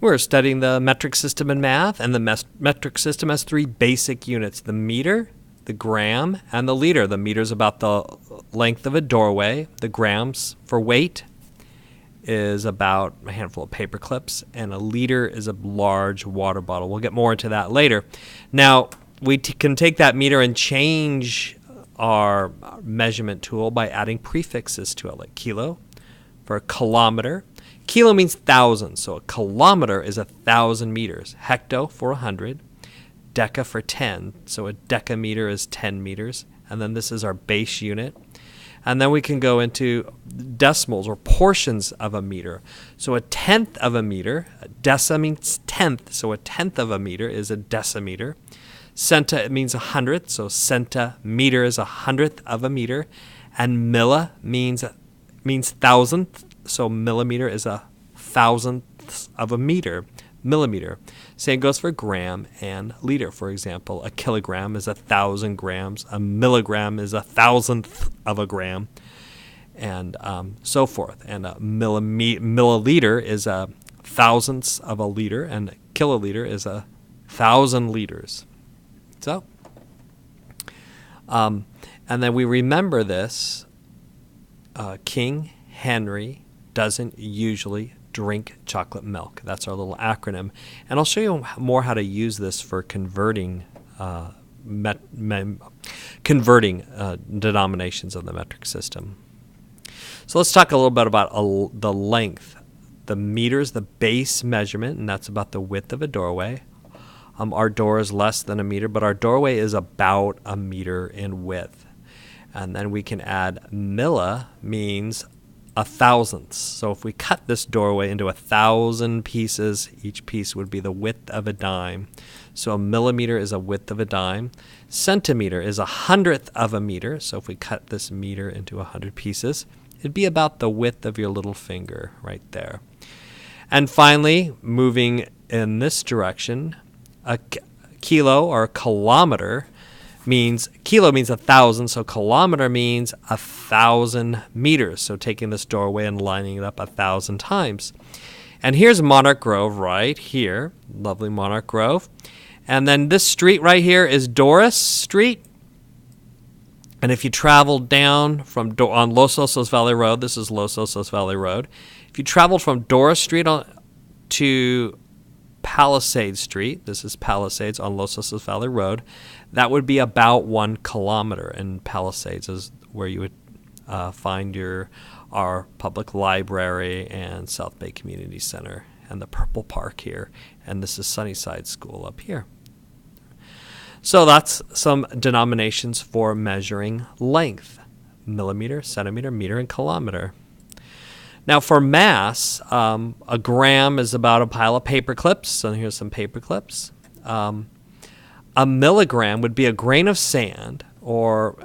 We're studying the metric system in math, and the metric system has three basic units: the meter, the gram, and the liter. The meter is about the length of a doorway. The grams for weight is about a handful of paper clips, and a liter is a large water bottle. We'll get more into that later. Now, we can take that meter and change our measurement tool by adding prefixes to it, like kilo for a kilometer. Kilo means thousand, so a kilometer is 1,000 meters. Hecto for 100. Deca for 10, so a decameter is 10 meters. And then this is our base unit. And then we can go into decimals or portions of a meter. So a tenth of a meter, deci means tenth, so a tenth of a meter is a decimeter. Centa, it means 100th, so centimeter is 100th of a meter. And milli means thousandth, so millimeter is 1,000th of a meter, millimeter. Same goes for gram and liter. For example, a kilogram is 1,000 grams. A milligram is 1,000th of a gram, and so forth. And a milliliter is a thousandths of a liter, and a kiloliter is 1,000 liters. So, and then we remember this. King Henry doesn't usually drink chocolate milk. That's our little acronym. And I'll show you more how to use this for converting denominations of the metric system. So let's talk a little bit about the length. The meter is the base measurement, and that's about the width of a doorway. Our door is less than a meter, but our doorway is about a meter in width. And then we can add milli, means 1,000ths. So if we cut this doorway into 1,000 pieces, each piece would be the width of a dime. So a millimeter is a width of a dime. Centimeter is 100th of a meter. So if we cut this meter into 100 pieces, it'd be about the width of your little finger right there. And finally, moving in this direction, a kilo or a kilometer means, kilo means 1,000, so kilometer means 1,000 meters. So taking this doorway and lining it up 1,000 times. And here's Monarch Grove right here, lovely Monarch Grove. And then this street right here is Doris Street. And if you travel down from on Los Osos Valley Road, this is Los Osos Valley Road. If you traveled from Doris Street to Palisades Street, this is Palisades on Los Osos Valley Road, that would be about 1 kilometer. And Palisades is where you would find our public library and South Bay Community Center and the Purple Park here. And this is Sunnyside School up here. So that's some denominations for measuring length: millimeter, centimeter, meter, and kilometer. Now for mass, a gram is about a pile of paper clips. So here's some paper clips. A milligram would be a grain of sand, or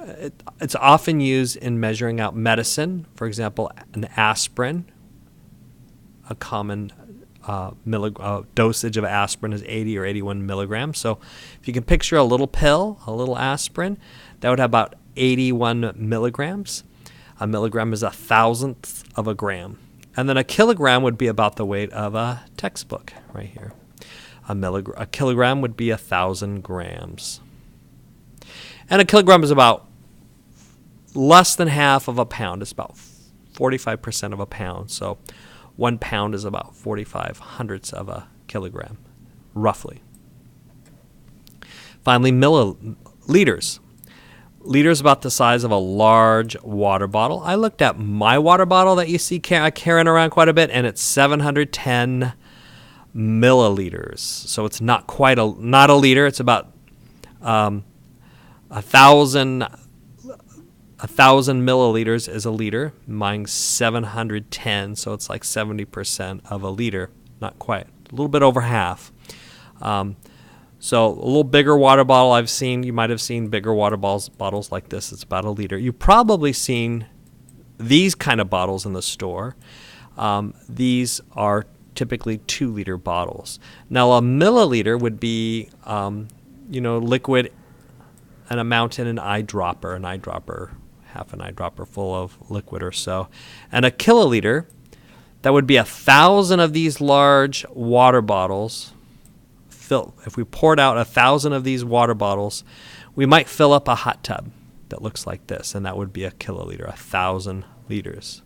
it's often used in measuring out medicine. For example, an aspirin, a common dosage of aspirin is 80 or 81 milligrams. So if you can picture a little pill, a little aspirin, that would have about 81 milligrams. A milligram is 1,000th of a gram. And then a kilogram would be about the weight of a textbook right here. A kilogram would be 1,000 grams. And a kilogram is about less than half of a pound. It's about 45% of a pound. So 1 pound is about 45 hundredths of a kilogram, roughly. Finally, milliliters. Liter is about the size of a large water bottle. I looked at my water bottle that you see carrying around quite a bit, and it's 710 milliliters. So it's not a liter. It's about 1,000 milliliters is a liter. Mine's 710, so it's like 70% of a liter. Not quite. A little bit over half. So a little bigger water bottle you might have seen bigger water bottles like this. It's about a liter. You've probably seen these kind of bottles in the store. These are typically 2-liter bottles. Now a milliliter would be, liquid, an amount in an eyedropper, half an eyedropper full of liquid or so. And a kiloliter That would be 1,000 of these large water bottles. If we poured out 1,000 of these water bottles, we might fill up a hot tub that looks like this, and that would be a kiloliter, 1,000 liters.